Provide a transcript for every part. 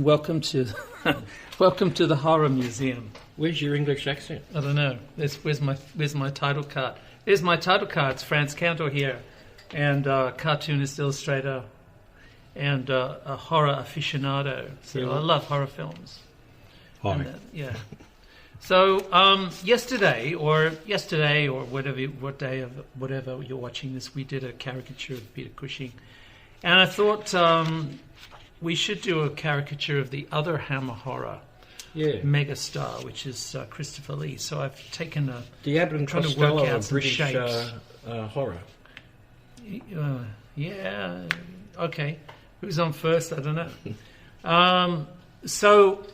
and welcome to welcome to the Horror Museum. Where's your English accent? I don't know. Where's my title card? There's my title card. It's Frantz Kantor here, and cartoonist, illustrator, and a horror aficionado. So Really? I love horror films. Hi. And, yeah. So yesterday or whatever you're watching this, we did a caricature of Peter Cushing, and I thought we should do a caricature of the other Hammer horror megastar, which is Christopher Lee. So I've taken the Abbott and trying to work Costello out of some British shapes. horror. Yeah. Okay. Who's on first? I don't know. So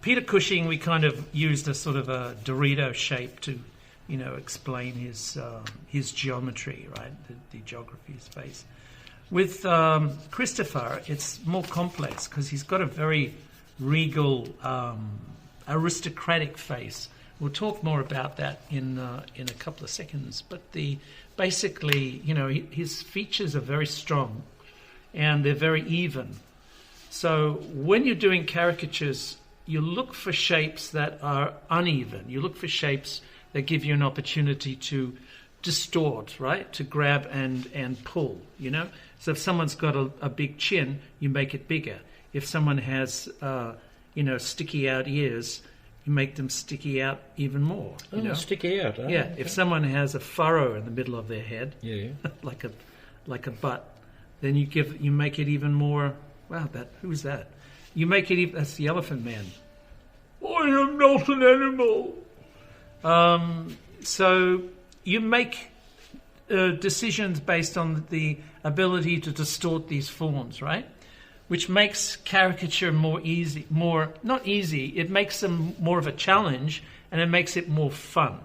Peter Cushing, we kind of used a sort of a Dorito shape to, explain his geometry, right? The geography of space. With Christopher, it's more complex because he's got a very regal, aristocratic face. We'll talk more about that in a couple of seconds. But basically, his features are very strong, and they're very even. So when you're doing caricatures, you look for shapes that are uneven. You look for shapes that give you an opportunity to distort, right? To grab and pull, So if someone's got a big chin, you make it bigger. If someone has, sticky out ears, you make them sticky out even more. Sticky out. Yeah. Okay. If someone has a furrow in the middle of their head, like a butt, then you make it even more. Wow, who's that? You make it even. That's the Elephant Man. I am not an animal. So you make decisions based on the ability to distort these forms, right? Which makes caricature not easy, it makes them more of a challenge, and it makes it more fun.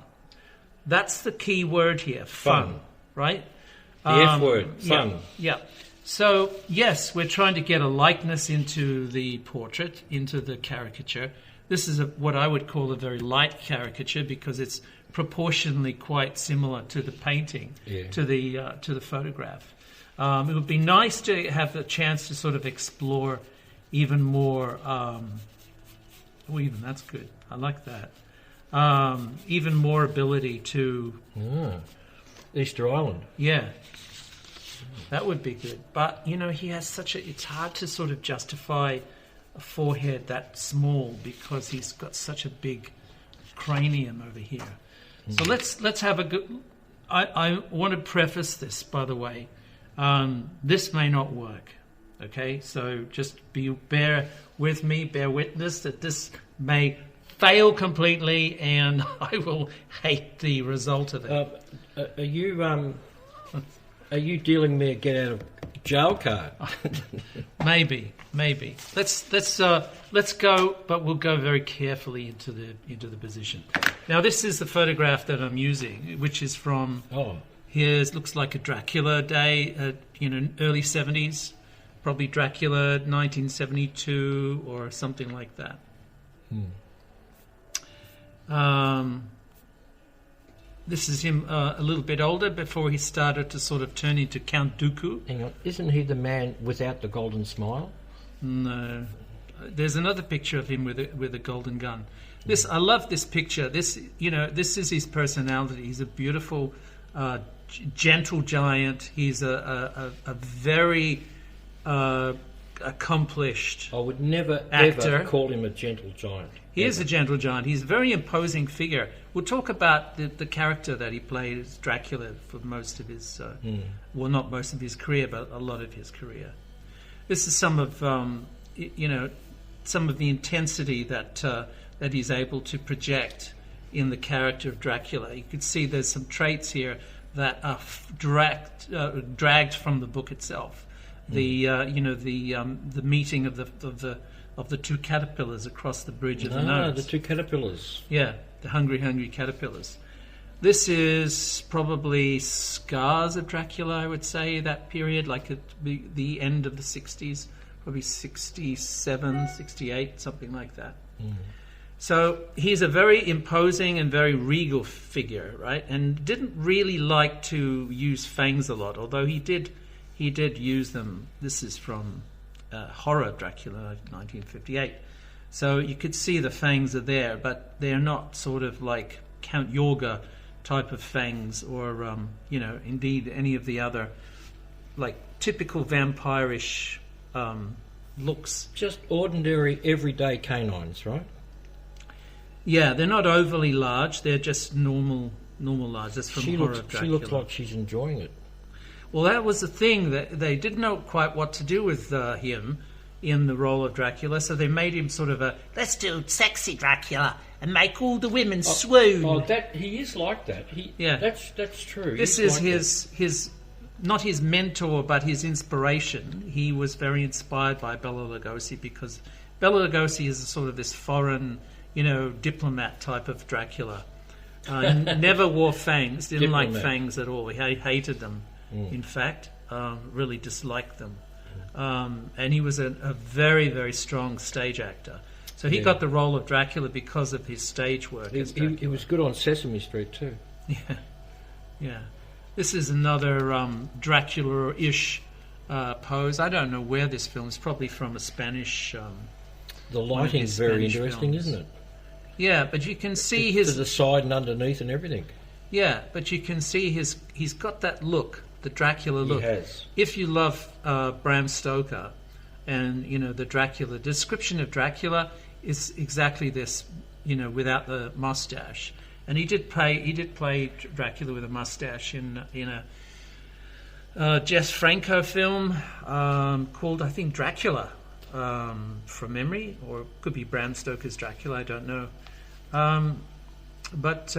That's the key word here, fun. Right? The F word, fun. Yeah. So, yes, we're trying to get a likeness into the portrait, into the caricature. This is what I would call a very light caricature because it's proportionally quite similar to the painting, to the photograph. It would be nice to have the chance to sort of explore even more. That's good. I like that. Even more ability to Easter Island. Yeah, that would be good. But he has it's hard to sort of justify a forehead that small because he's got such a big cranium over here. So let's have a good. I want to preface this, by the way. This may not work, okay? So just bear with me, bear witness that this may fail completely, and I will hate the result of it. Are you dealing me a get out of jail card? Maybe. Let's go, but we'll go very carefully into the position. Now, this is the photograph that I'm using, which is from. Here's looks like a Dracula day, early 70s, probably Dracula 1972 or something like that. This is him a little bit older before he started to sort of turn into Count Dooku. Hang on, isn't he the man without the golden smile? No, there's another picture of him with a golden gun. I love this picture. This is his personality. He's a beautiful. Gentle giant. He's a very accomplished I would never actor. Ever call him a gentle giant. He is a gentle giant. He's a very imposing figure. We'll talk about the character that he played as Dracula for most of his, well, not most of his career, but a lot of his career. This is some of the intensity that he's able to project in the character of Dracula. You could see there's some traits here that are dragged from the book itself. The meeting of the two caterpillars across the bridge of the nose. The two caterpillars. Yeah, the hungry caterpillars. This is probably scars of Dracula, I would say, that period, like at the end of the 60s, probably 67, 68, something like that. So he's a very imposing and very regal figure, right? And didn't really like to use fangs a lot, although he did use them. This is from horror Dracula, 1958. So you could see the fangs are there, but they're not sort of like Count Yorga type of fangs, or indeed any of the other like typical vampirish looks. Just ordinary, everyday canines, right? Yeah, they're not overly large. They're just normal large. That's from horror Dracula. She looks like she's enjoying it. Well, that was the thing, that they didn't know quite what to do with him in the role of Dracula, so they made him sort of let's do sexy Dracula and make all the women swoon. Oh, he is like that. That's true. This is like his not his mentor, but his inspiration. He was very inspired by Bela Lugosi, because Bela Lugosi is sort of this foreign, diplomat type of Dracula. Never wore fangs, didn't like fangs at all. He hated them, in fact, really disliked them. And he was a very, very strong stage actor. So he got the role of Dracula because of his stage work. He was good on Sesame Street too. Yeah. This is another Dracula-ish pose. I don't know where this film is. Probably from a Spanish. The lighting's very interesting, isn't it? Yeah, but you can see to the side and underneath and everything. Yeah, but you can see he's got that look, the Dracula look. He has. If you love Bram Stoker, and the Dracula description of Dracula is exactly this, without the mustache. And he did play Dracula with a mustache in a Jess Franco film called, I think, Dracula, from memory, or it could be Bram Stoker's Dracula, I don't know. But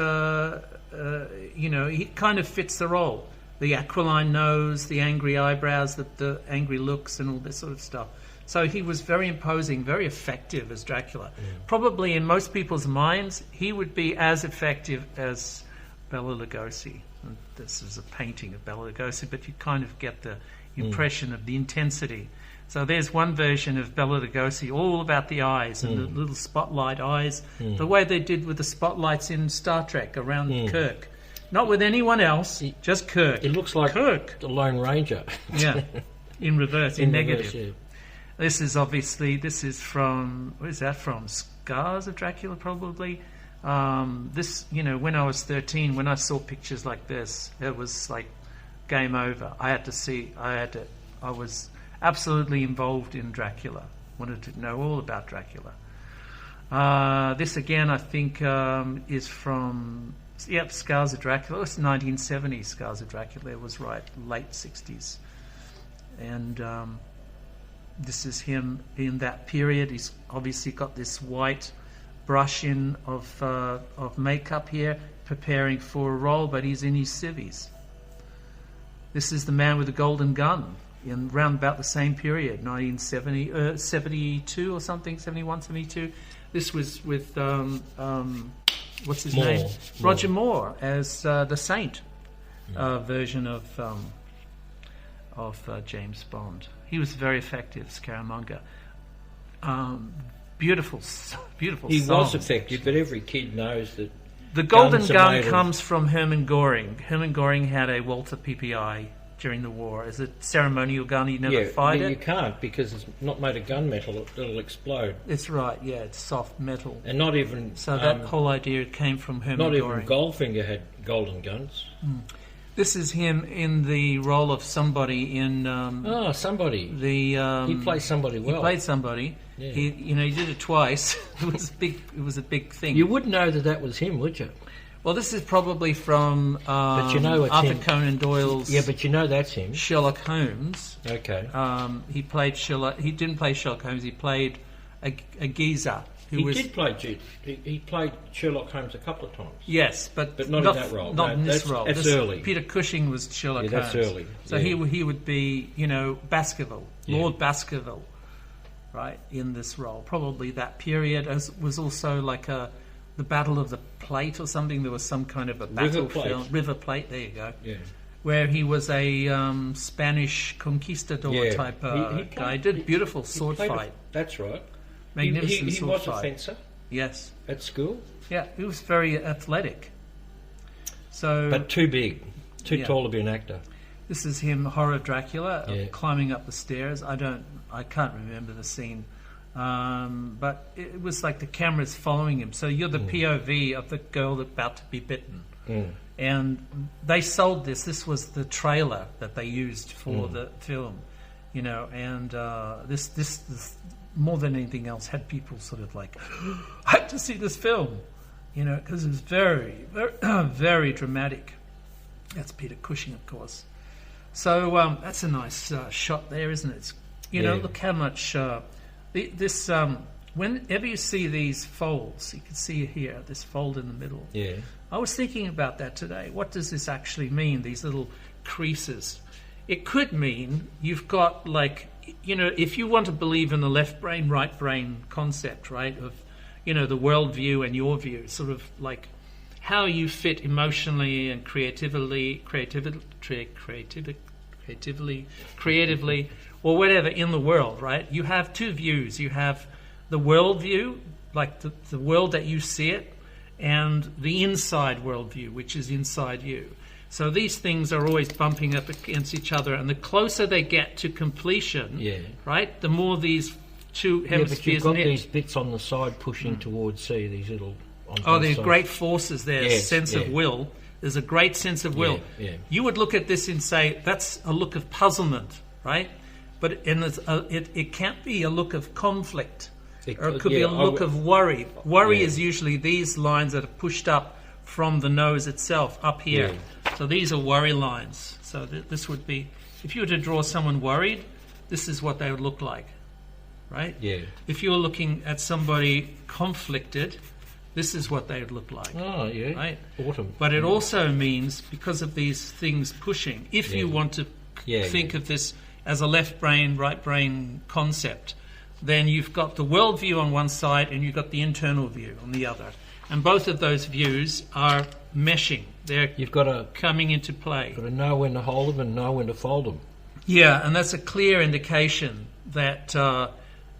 he kind of fits the role. The aquiline nose, the angry eyebrows, the angry looks, and all this sort of stuff. So he was very imposing, very effective as Dracula. Probably in most people's minds, he would be as effective as Bela Lugosi. And this is a painting of Bela Lugosi, but you kind of get the impression of the intensity. So there's one version of Bela Lugosi, all about the eyes and the little spotlight eyes, the way they did with the spotlights in Star Trek around Kirk. Not with anyone else, just Kirk. It looks like Kirk, the Lone Ranger. Yeah, in reverse, in negative. Reverse, yeah. This is from, what is that from? Scars of Dracula, probably. When I was 13, when I saw pictures like this, it was like game over. I was absolutely involved in Dracula. Wanted to know all about Dracula. This again, I think, is from, Scars of Dracula. It's 1970. Scars of Dracula. It was right, late 60s. And this is him in that period. He's obviously got this white brush in of makeup here, preparing for a role, but he's in his civvies. This is the man with the golden gun in round about the same period, 1970, 72 or something, 71, 72. This was with what's his name? Roger Moore as the Saint version of James Bond. He was very effective, Scaramanga. Beautiful He songs. was effective, but every kid knows that the golden gun comes from Hermann Goring. Hermann Goring had a Walther PPI during the war as a ceremonial gun. He never fired it. You can't, because it's not made of gunmetal. It'll explode. It's right, yeah, it's soft metal. And not even... So that whole idea came from Hermann Goring. Not even Goldfinger had golden guns. This is him in the role of somebody in... somebody. He plays somebody well. He played somebody. Yeah. He did it twice. It was a big thing. You would know that was him, would you? Well, this is probably from but you know it's Arthur him. Conan Doyle's... Yeah, but you know that's him. Sherlock Holmes. Okay. He played Sherlock... He didn't play Sherlock Holmes. He played a geezer. He played Sherlock Holmes a couple of times. Yes, but not in that role. Not in this role. That's early. Peter Cushing was Sherlock Holmes. That's early. So he would be, Baskerville, Lord Baskerville, right, in this role. Probably that period was also like the Battle of the Plate or something. There was some kind of a battlefield. River Plate, there you go. Yeah. Where he was a Spanish conquistador type guy. He did beautiful sword fight. That's right. Magnificent he sword was fight. A fencer? Yes. At school? Yeah, he was very athletic. So, but too big. Too tall to be an actor. This is him, horror Dracula, Yeah. climbing up the stairs. I can't remember the scene, but it was like the camera's following him. So you're the POV of the girl about to be bitten. And they sold this. This was the trailer that they used for the film, you know. And this more than anything else had people sort of like, I have to see this film, you know, because it was very, very, very dramatic. That's Peter Cushing, of course. So that's a nice shot there, isn't it? It's, you know, look how much this. Whenever you see these folds, you can see here this fold in the middle. Yeah. I was thinking about that today. What does this actually mean? These little creases. It could mean you've got, like, you know, if you want to believe in the left brain, right brain concept, right, of, you know, the worldview and your view, sort of like how you fit emotionally and creatively, or whatever in the world, right? You have two views. You have the world view, like the world that you see it, and the inside world view, which is inside you. So these things are always bumping up against each other, and the closer they get to completion, right, the more these two hemispheres but you've got knit. these bits on the side pushing towards these little... There's great forces there, sense of will. There's a great sense of will. You would look at this and say, that's a look of puzzlement, right? But it can't be a look of conflict. Or it could be a look of worry. Worry is usually these lines that are pushed up from the nose itself, up here. So these are worry lines. So this would be, if you were to draw someone worried, this is what they would look like, right? Yeah. If you were looking at somebody conflicted, this is what they would look like. Oh, yeah. Right? Autumn. But it also means, because of these things pushing, if you want to think of this as a left brain, right brain concept, then you've got the world view on one side and you've got the internal view on the other. And both of those views are meshing. You've got to coming into play. Got to know when to hold them and know when to fold them. Yeah, and that's a clear indication that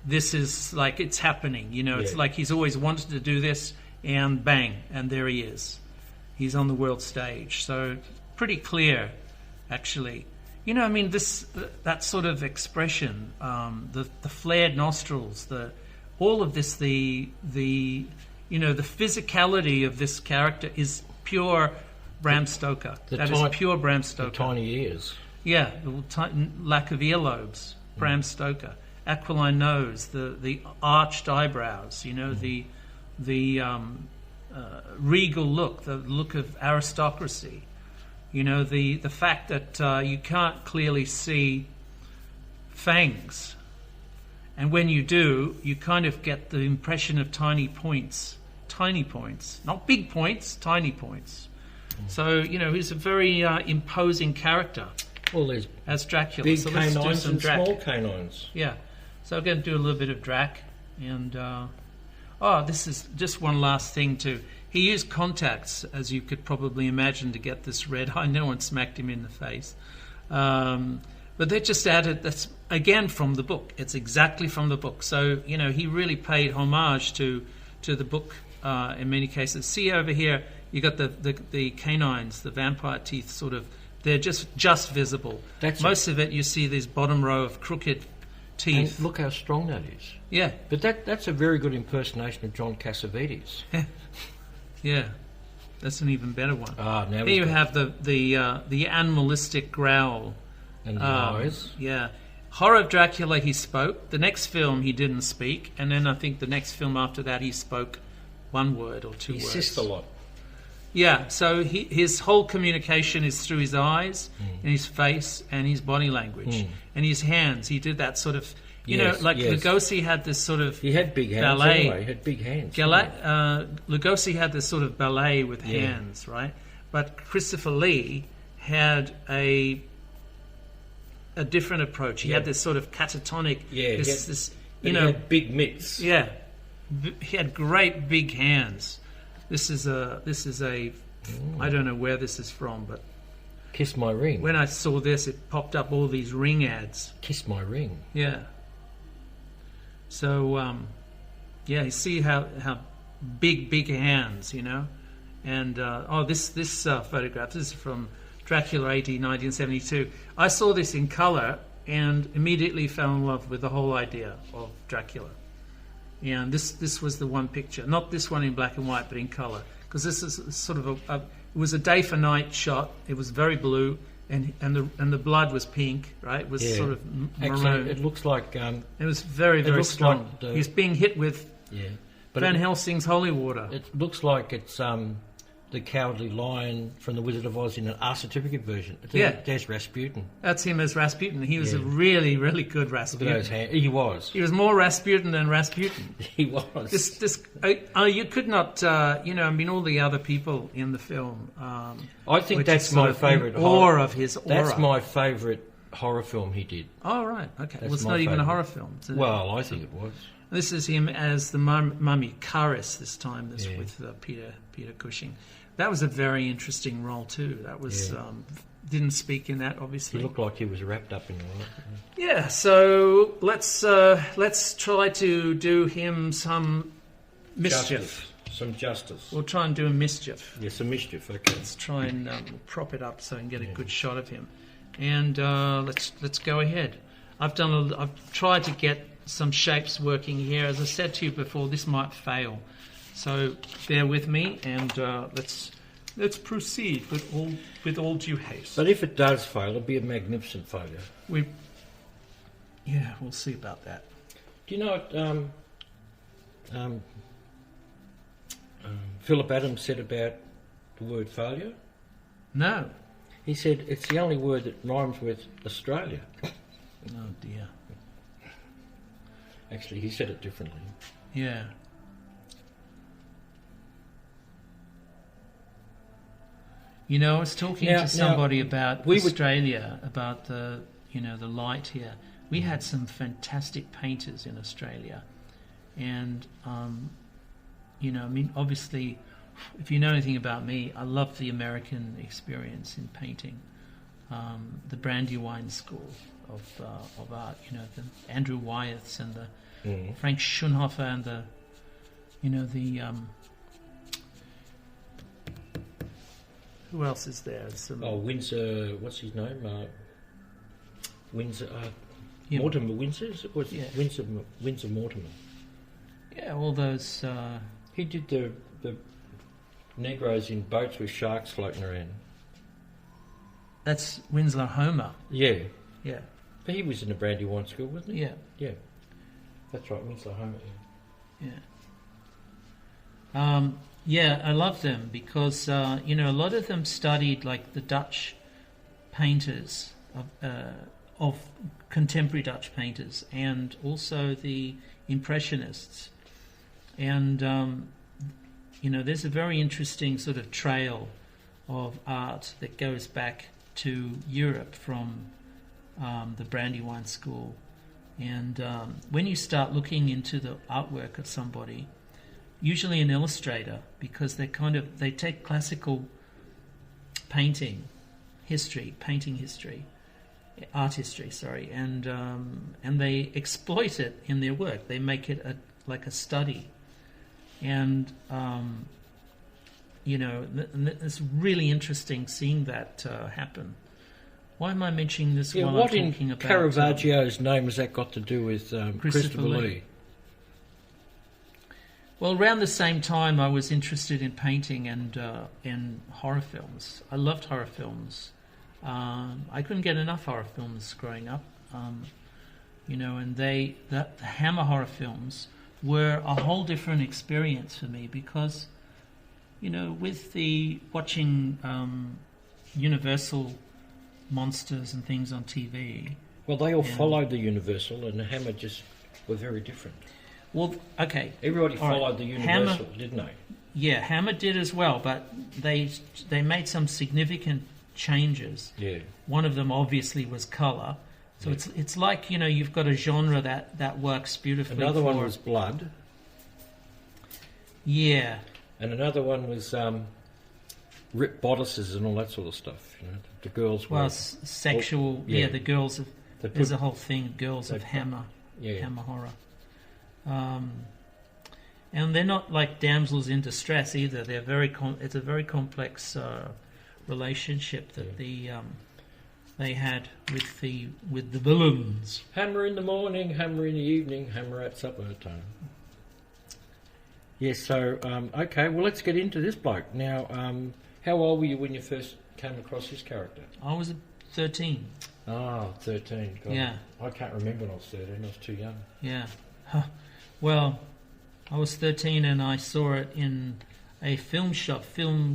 this is like it's happening. You know, it's like he's always wanted to do this, and bang, and there he is. He's on the world stage. So pretty clear, actually. You know, I mean, that sort of expression, the flared nostrils, all of this, the physicality of this character is pure Bram Stoker. That is pure Bram Stoker. The tiny ears. Yeah, the lack of earlobes, Bram Stoker. Aquiline nose, the arched eyebrows. You know, the regal look, the look of aristocracy. You know, the fact that you can't clearly see fangs. And when you do, you kind of get the impression of tiny points. Not big points, tiny points. So, you know, he's a very imposing character. Well, there's as Dracula. Big so let's do canines some and Drac. small canines. Yeah. So I'm going to do a little bit of Drac. And, this is just one last thing too. He used contacts, as you could probably imagine, to get this red eye. No one smacked him in the face. But they just added, that's again from the book. It's exactly from the book. So, you know, he really paid homage to the book in many cases. See over here, you got the canines, the vampire teeth sort of, they're just visible. Most of it, you see this bottom row of crooked teeth. And look how strong that is. Yeah. But that's a very good impersonation of John Cassavetes. Yeah, that's an even better one. Now here you have the animalistic growl. And the eyes. Yeah. Horror of Dracula, he spoke. The next film, he didn't speak. And then I think the next film after that, he spoke one word or two words. He hissed a lot. Yeah, so his whole communication is through his eyes and his face and his body language and his hands. He did that sort of... Lugosi had this sort of he had big hands ballet. Anyway. He had big hands. Lugosi had this sort of ballet with hands, right? But Christopher Lee had a different approach. He had this sort of catatonic... Yeah, he had big mitts. Yeah. He had great big hands. This is a I don't know where this is from, but... Kiss My Ring. When I saw this, it popped up all these ring ads. Kiss My Ring. Yeah. So, you see how big hands, you know? And, this photograph, this is from Dracula AD 1972. I saw this in colour and immediately fell in love with the whole idea of Dracula. And this was the one picture, not this one in black and white, but in colour, because this is sort of it was a day for night shot. It was very blue, and the blood was pink, right? It was sort of maroon. Actually, it looks like it was very, very strong. Like He's being hit with Van Helsing's holy water. It looks like it's the Cowardly Lion from the Wizard of Oz in an R certificate version. There's Rasputin. That's him as Rasputin. He was a really, really good Rasputin. He was. He was more Rasputin than Rasputin. He was. You could not, all the other people in the film. I think that's my favourite. Awe of his aura. That's my favourite horror film he did. Oh, right. Okay. Well, it's not even a horror film. Well, I think it was. This is him as the mummy Karis this time, with Peter Cushing. That was a very interesting role too. That was didn't speak in that, obviously. He looked like he was wrapped up in all that. Yeah, so let's try to do him some mischief. Some justice. We'll try and do a mischief. Yeah, some mischief, okay. Let's try and prop it up so I can get a good shot of him. And let's go ahead. I've tried to get some shapes working here. As I said to you before, this might fail. So bear with me, and let's proceed with all due haste. But if it does fail, it'll be a magnificent failure. We'll see about that. Do you know what Philip Adams said about the word failure? No. He said it's the only word that rhymes with Australia. Oh dear. Actually, he said it differently. Yeah. I was talking to somebody about Australia, about the light here. We had some fantastic painters in Australia, and obviously, if you know anything about me, I love the American experience in painting. The Brandywine School of art, the Andrew Wyeths and the Frank Schunhofer and the who else is there? Windsor. What's his name? Windsor. Mortimer Windsor. Windsor Mortimer. Yeah, all those. He did the Negroes in boats with sharks floating around. That's Winslow Homer. Yeah. Yeah. But he was in the Brandywine School, wasn't he? Yeah. Yeah. That's right, Winslow Homer. Yeah. Yeah, I love them because a lot of them studied like the Dutch painters of contemporary Dutch painters and also the Impressionists, and there's a very interesting sort of trail of art that goes back to Europe from the Brandywine School, and when you start looking into the artwork of somebody, usually an illustrator, because they take classical painting history, art history, and they exploit it in their work. They make it like a study, and it's really interesting seeing that happen. Why am I mentioning this while I'm talking about... What in Caravaggio's name has that got to do with Christopher Lee? Well, around the same time, I was interested in painting and in horror films. I loved horror films. I couldn't get enough horror films growing up, and the Hammer horror films were a whole different experience for me because, with the watching Universal monsters and things on TV. Well, they all followed the Universal, and the Hammer just were very different. Well, okay. Everybody followed the Universal, didn't they? Yeah, Hammer did as well, but they made some significant changes. Yeah. One of them obviously was colour. So it's like, you've got a genre that works beautifully. Another one was blood. Yeah. And another one was ripped bodices and all that sort of stuff. The girls were... Well, sexual... the girls of... There's a whole thing, girls of Hammer. Yeah. Hammer horror. And they're not like damsels in distress either. They're it's a very complex relationship that they had with the villains. Hammer in the morning, hammer in the evening, hammer at supper time. Yes, so, okay, well, let's get into this bloke. Now, how old were you when you first came across this character? I was 13. Oh, 13. God. Yeah. I can't remember when I was 13. I was too young. Yeah. Well, I was 13 and I saw it in a film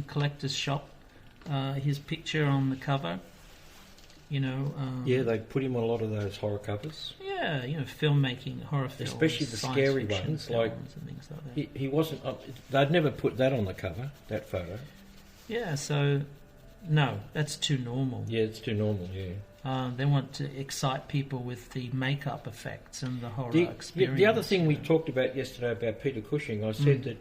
collector's shop. His picture on the cover, yeah, they put him on a lot of those horror covers. Yeah, filmmaking, horror films. Especially the scary ones, like, and things like that. He wasn't... they'd never put that on the cover, that photo. Yeah, so, no, that's too normal. Yeah, it's too normal, yeah. They want to excite people with the makeup effects and the horror experience. The other thing we talked about yesterday about Peter Cushing, I said that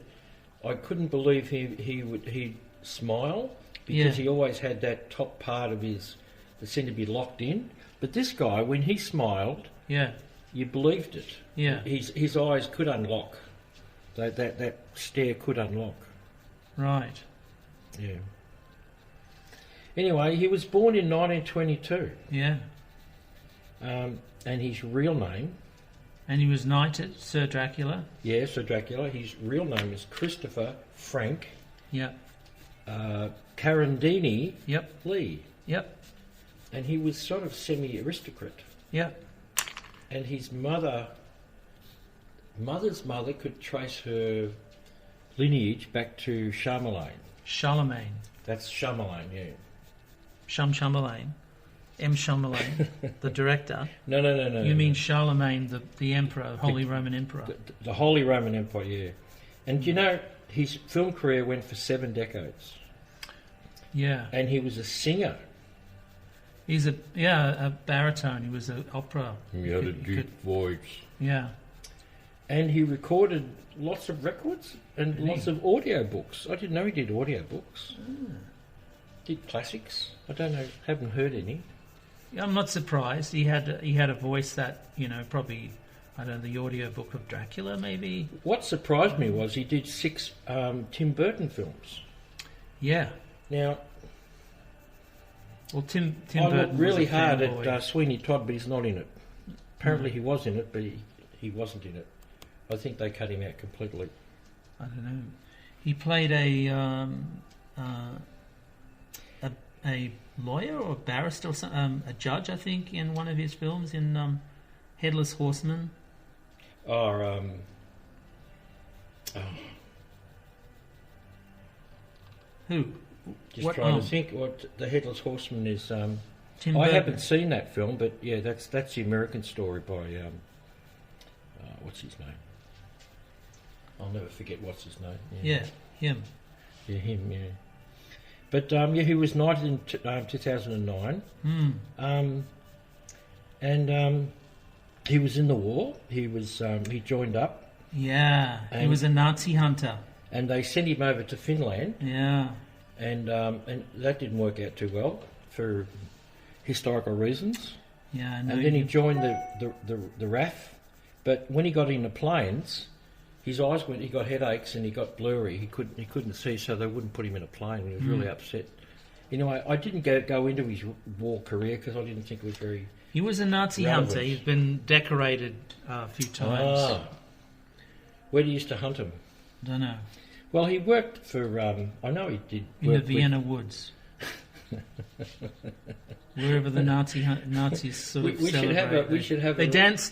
I couldn't believe he'd smile because he always had that top part of his that seemed to be locked in. But this guy, when he smiled, you believed it. Yeah, his eyes could unlock. That stare could unlock. Right. Yeah. Anyway, he was born in 1922. Yeah. And his real name... And he was knighted, Sir Dracula. Yeah, Sir Dracula. His real name is Christopher Frank... Yep. Carandini... Yep. Lee. Yep. And he was sort of semi-aristocrat. Yep. And his mother's mother could trace her lineage back to Charlemagne. Charlemagne. That's Charlemagne, yeah. Chamberlain, M. Chamberlain, the director. No. You mean Charlemagne, the emperor, Holy Roman Emperor? The Holy Roman Empire, yeah. And his film career went for 7 decades. Yeah. And he was a singer. He's a baritone. He was an opera. He had a deep voice. Yeah. And he recorded lots of records and lots of audio books. I didn't know he did audio books. Did classics. I don't know. Haven't heard any. I'm not surprised. He had a voice that probably, I don't know, the audio book of Dracula maybe. What surprised me was he did 6 Tim Burton films. Yeah. Now, well, Tim I Burton looked really was a hard fanboy. at Sweeney Todd, but he's not in it. Apparently he was in it, but he wasn't in it. I think they cut him out completely. I don't know. He played a lawyer or a barrister or something, a judge, I think, in one of his films in Headless Horseman. Who? Just trying to think what the Headless Horseman is. Tim I Burton. haven't seen that film, but yeah, that's the American story by what's his name? I'll never forget what's his name. Yeah, him. Yeah, him. Yeah. But he was knighted in 2009. And he was in the war. He joined up. Yeah, he was a Nazi hunter. And they sent him over to Finland. Yeah. And that didn't work out too well for historical reasons. Yeah, and then he joined the RAF. But when he got in the planes, his eyes went. He got headaches and he got blurry. He couldn't see, so they wouldn't put him in a plane. He was really upset. I didn't go into his war career because I didn't think it was very. He was a Nazi relevant. hunter. He's been decorated a few times. Where did he used to hunt him? Don't know. Well, he worked for. I know he did. In the Vienna woods. Wherever the Nazis sort of celebrate. We should have.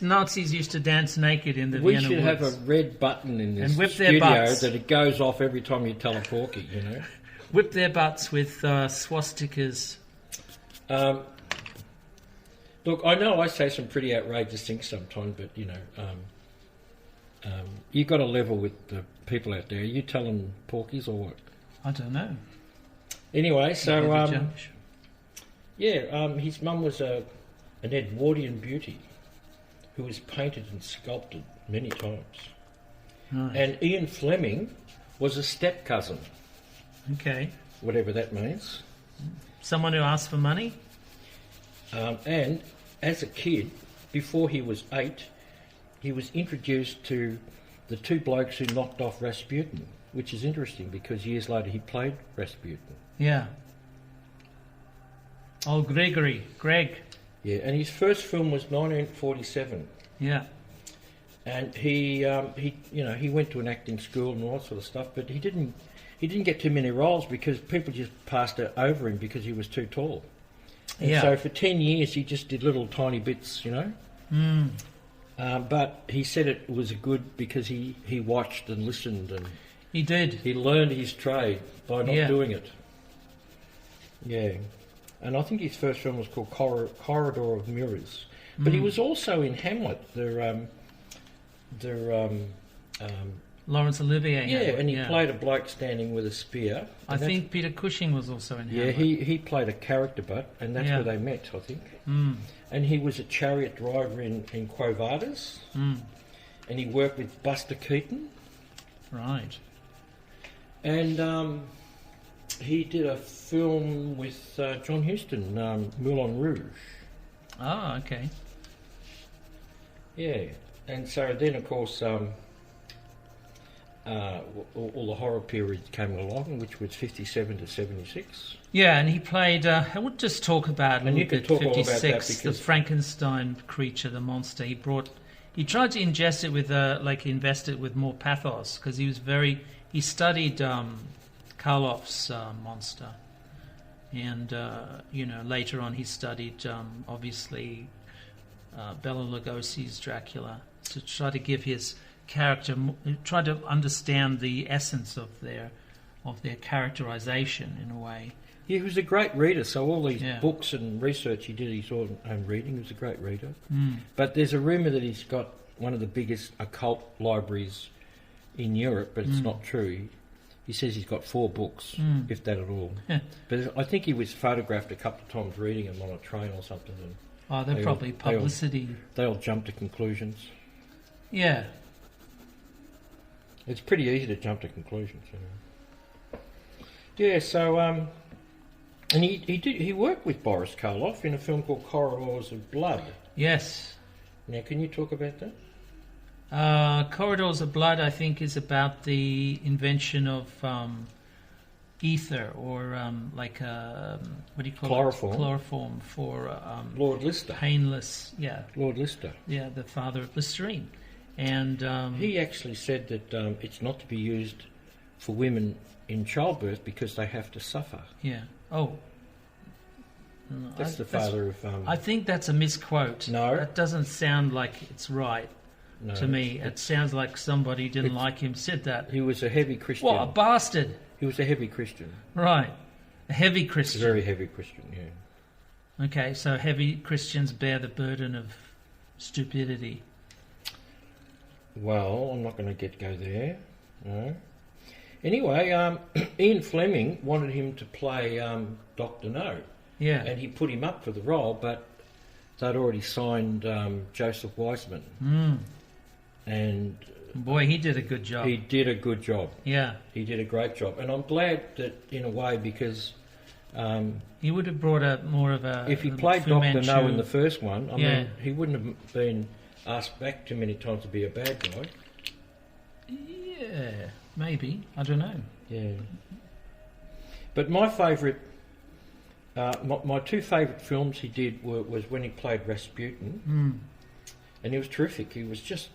Nazis used to dance naked in the Vienna woods. We should have a red button in this and whip studio their butts. that it goes off every time you tell a porky. Whip their butts with swastikas. Look, I know I say some pretty outrageous things sometimes, but you've got to level with the people out there. Are you telling porkies or what? I don't know. Anyway, so his mum was an Edwardian beauty who was painted and sculpted many times. Right. And Ian Fleming was a step cousin. Okay. Whatever that means. Someone who asked for money? And as a kid, before he was 8, he was introduced to the 2 blokes who knocked off Rasputin, which is interesting because years later he played Rasputin. Yeah. Oh, Greg. Yeah, and his first film was 1947. Yeah. And he went to an acting school and all that sort of stuff, but he didn't get too many roles because people just passed it over him because he was too tall. And so for 10 years he just did little tiny bits, but he said it was good because he watched and listened and he did. He learned his trade by not doing it. Yeah. And I think his first film was called Corridor of Mirrors. But he was also in Hamlet, Laurence Olivier. Yeah, and he played a bloke standing with a spear. I think Peter Cushing was also in Hamlet. Yeah, he played a character butt, and that's where they met, I think. And he was a chariot driver in Quo Vadis, and he worked with Buster Keaton. Right. And he did a film with John Huston, Moulin Rouge. Oh, okay. Yeah, and so then, of course, all the horror period came along, which was 57 to 76. Yeah, and he played, I would just talk about a little bit, 56, the Frankenstein creature, the monster. He tried to ingest it with, invest it with more pathos, because he studied Karloff's monster. And, later on he studied, obviously, Bela Lugosi's Dracula, to try to give his character, try to understand the essence of their characterization in a way. Yeah, he was a great reader, so all these books and research he did his own reading. He was a great reader. But there's a rumour that he's got one of the biggest occult libraries in Europe, but it's not true. He says he's got 4 books, if that at all. Yeah. But I think he was photographed a couple of times reading them on a train or something. And they're probably publicity. They all jump to conclusions. Yeah. It's pretty easy to jump to conclusions. Yeah, so... and he worked with Boris Karloff in a film called Corridors of Blood. Yes. Now, can you talk about that? Corridors of Blood, I think, is about the invention of ether, or what do you call Chloroform. it? Chloroform for Lord Lister. Painless, Lord Lister. Yeah, the father of Listerine. And he actually said that it's not to be used for women in childbirth because they have to suffer. Yeah. Oh. That's the father of... I think that's a misquote. No. That doesn't sound like it's right. No, to me, it sounds like somebody didn't like him said that. He was a heavy Christian. What a bastard! He was a heavy Christian. Right, a heavy Christian. A very heavy Christian, yeah. Okay, so heavy Christians bear the burden of stupidity. Well, I'm not going to go there. No. Anyway, Ian Fleming wanted him to play Dr. No. Yeah. And he put him up for the role, but they'd already signed Joseph Weissman. And boy, he did a good job. He did a good job. Yeah. He did a great job. And I'm glad that, in a way, because... he would have brought more of a... If he played Dr. No in the first one, I mean, he wouldn't have been asked back too many times to be a bad guy. Yeah, maybe. I don't know. Yeah. But my favourite... my 2 favourite films he did was when he played Rasputin. And he was terrific. He was just...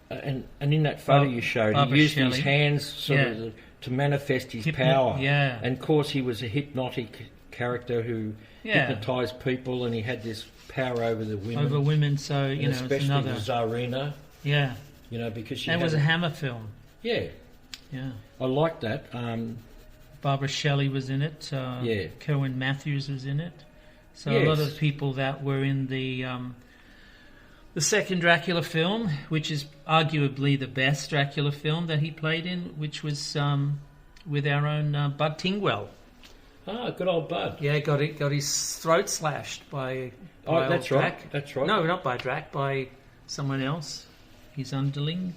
And in that photo you showed, he used his hands to manifest his power. Yeah. And of course he was a hypnotic character who hypnotised people, and he had this power over the women. Over women, so, and especially it's another... Tsarina. Yeah. Because she It was a Hammer film. Yeah. Yeah. I liked that. Barbara Shelley was in it. Kerwin Matthews was in it. So a lot of people that were in the second Dracula film, which is arguably the best Dracula film that he played in, which was with our own Bud Tingwell. Ah, good old Bud. Yeah, got his throat slashed by that's Drac. Right. That's right. No, not by Drac, by someone else. His underling.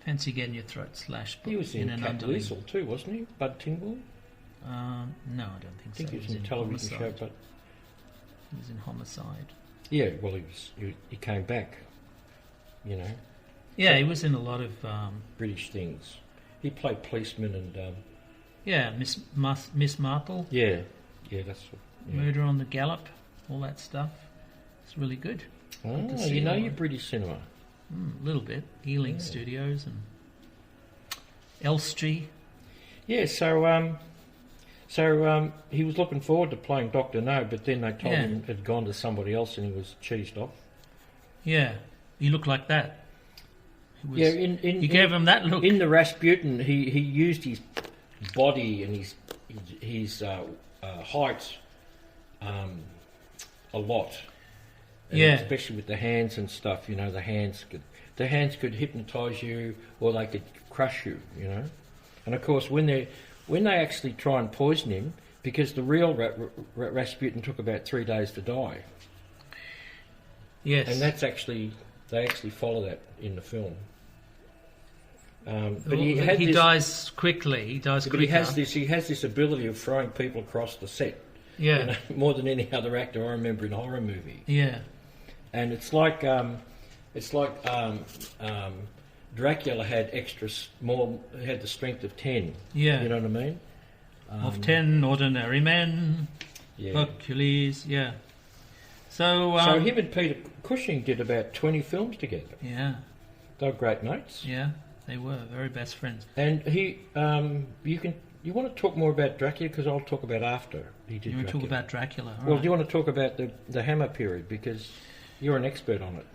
Fancy getting your throat slashed. He was in Cat Weasel too, wasn't he? Bud Tingwell? No, I don't think so. I think he was in a television show, but he was in Homicide. Yeah, well, he came back. Yeah, he was in a lot of British things. He played policeman and Miss Marple. Yeah, Yeah, that's... Yeah. Murder on the Gallop, all that stuff. It's really good. Oh, Good to see you know it. your British cinema. A little bit. Ealing Studios and Elstree. Yeah, he was looking forward to playing Dr. No, but then they told him it had gone to somebody else and he was cheesed off. Yeah, he looked like that. You gave him that look. In the Rasputin, he used his body and his height a lot. And especially with the hands and stuff, you know, the hands could hypnotise you or they could crush you, you know. And of course, when they actually try and poison him, because the real Rasputin took about 3 days to die. Yes. And they actually follow that in the film. But he dies quickly. He dies quickly. But he has this ability of throwing people across the set. Yeah. You know, more than any other actor I remember in a horror movie. Yeah. And it's like Dracula had had the strength of 10. Yeah. You know what I mean? Of 10 ordinary men. Yeah. Hercules. Yeah. So him and Peter Cushing did about 20 films together. Yeah. They were great mates. Yeah, they were very best friends. And you want to talk more about Dracula because I'll talk about after he did. You want to talk about Dracula? Well, do you want to talk about the Hammer period because you're an expert on it?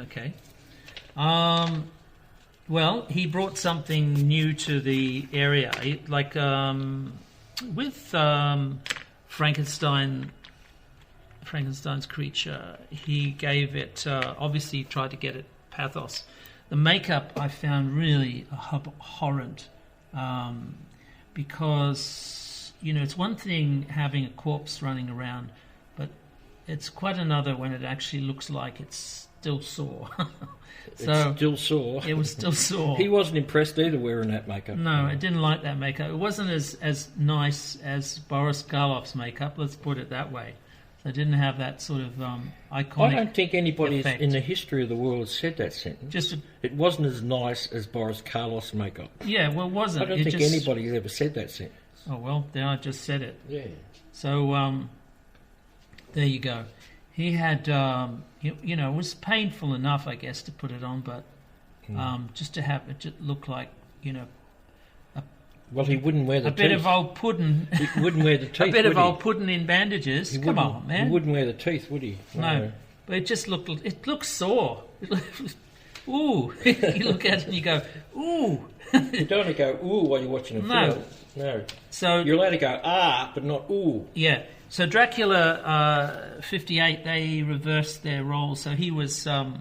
Okay. Well, he brought something new to the area, with Frankenstein's creature. He gave it, obviously tried to get it pathos. The makeup I found really abhorrent, because, you know, it's one thing having a corpse running around, but it's quite another when it actually looks like it's still sore. It's still sore. It was still sore. He wasn't impressed either wearing that makeup. No, I didn't like that makeup. It wasn't as nice as Boris Karloff's makeup, let's put it that way. So it didn't have that sort of iconic I don't think anybody effect. in the history of the world has said that sentence. It wasn't as nice as Boris Karloff's makeup. Yeah, well, it wasn't. I don't think anybody's ever said that sentence. Oh, well, then I just said it. Yeah. So, there you go. He had, you know, it was painful enough, I guess, to put it on, but just to have it just look like, you know... Well, he wouldn't wear the teeth. A bit of old pudding. He wouldn't wear the teeth, A bit of old pudding in bandages. Come on, man. He wouldn't wear the teeth, would he? No. But it just looked... It looked sore. Ooh. You look at it and you go, ooh. You don't want to go, ooh, while you're watching a film. No. So you're allowed to go, but not ooh. Yeah. So Dracula 58, they reversed their roles. So he was the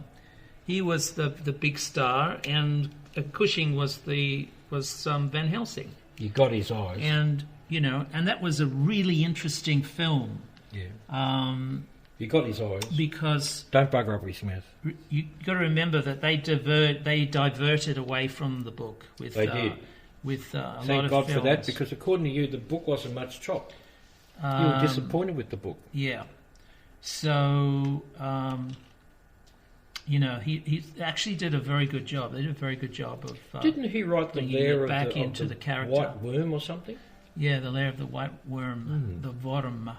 big star, and Cushing was Van Helsing. You got his eyes, and you know, and that was a really interesting film. Yeah. You got his eyes because don't bugger up his mouth. You got to remember that they diverted away from the book with they did with a lot of Thank God films. for that, because according to you, the book wasn't much chopped. You were disappointed with the book. Yeah. So, you know, he actually did a very good job. They did a very good job of... Didn't he write the lair of the character. White Worm or something? Yeah, the lair of the White Worm, the Worm.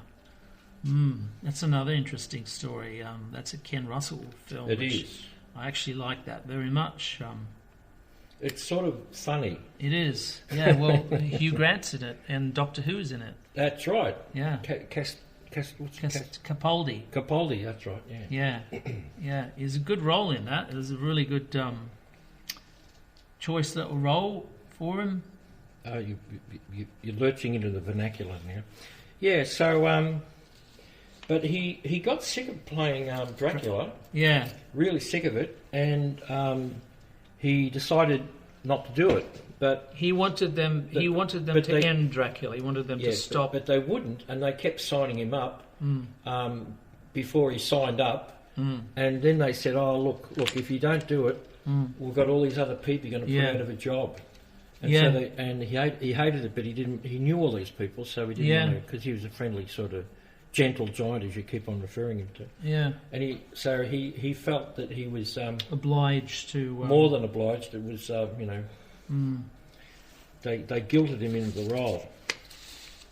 That's another interesting story. That's a Ken Russell film. It is. I actually like that very much. It's sort of funny. It is. Yeah, well, Hugh Grant's in it, and Doctor Who's in it. That's right. Yeah. Capaldi. Capaldi, that's right, yeah. Yeah. Yeah, it's a good role in that. It was a really good choice little role for him. Oh, you're lurching into the vernacular now. Yeah, so... but he got sick of playing Dracula. Yeah. Really sick of it, and he decided not to do it. But he wanted them to end Dracula. He wanted them to stop. But they wouldn't, and they kept signing him up before he signed up. And then they said, "Oh, look! If you don't do it, we've got all these other people you're going to put out of a job." And so he hated it, but he didn't. He knew all these people, so he didn't want to, because he was a friendly sort of gentle giant, as you keep on referring him to. Yeah. And he felt that he was obliged to more than obliged. It was They guilted him into the role.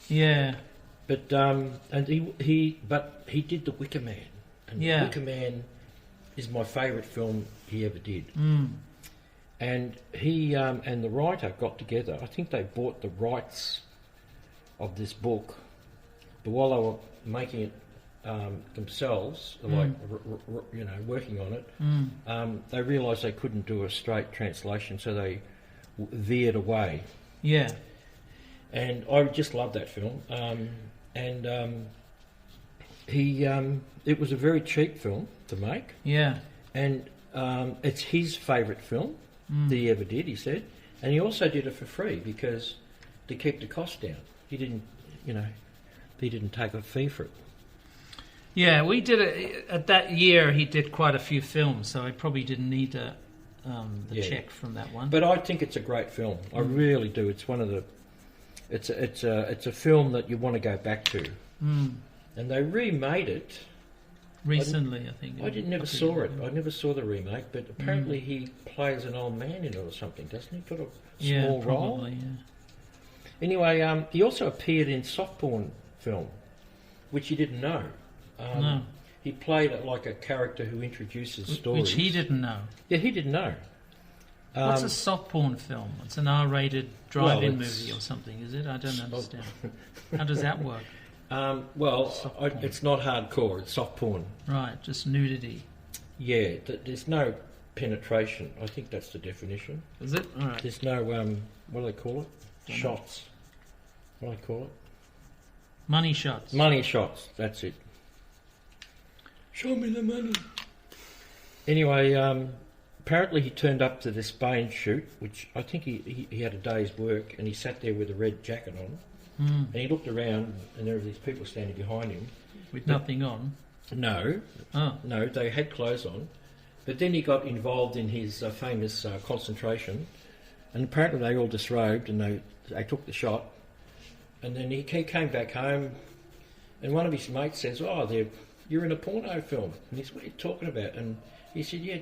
Yeah. and he did The Wicker Man, and Yeah. The Wicker Man is my favourite film he ever did. And he and the writer got together. I think they bought the rights of this book, but while they were making it themselves, like working on it, they realised they couldn't do a straight translation, so they veered away. Yeah. And I just love that film. It was a very cheap film to make. Yeah. And it's his favourite film that he ever did, he said. And he also did it for free because to keep the cost down. He didn't take a fee for it. Yeah, we did it at that year. He did quite a few films, so I probably didn't need the check from that one. But I think it's a great film. I really do. It's one of the. It's a film that you want to go back to. And they remade it recently, I think. I never saw it. I never saw the remake, but apparently he plays an old man in it or something, doesn't he? Got a small role. Probably, yeah. Anyway, he also appeared in soft porn film, which you didn't know. No. He played like a character who introduces stories. Which he didn't know. Yeah, he didn't know. What's a soft porn film? It's an R-rated drive-in movie or something, is it? I don't understand. How does that work? It's not hardcore. It's soft porn. Right, just nudity. Yeah, there's no penetration. I think that's the definition. Is it? All right. There's no what do they call it? Shots. What do they call it? Money shots. Money shots. That's it. Show me the money. Anyway, apparently he turned up to this Spain shoot, which I think he had a day's work, and he sat there with a red jacket on. And he looked around, and there were these people standing behind him. With nothing on? No. Oh. No, they had clothes on. But then he got involved in his famous concentration, and apparently they all disrobed, and they took the shot. And then he came back home, and one of his mates says, you're in a porno film. And he said, what are you talking about? And he said, yeah,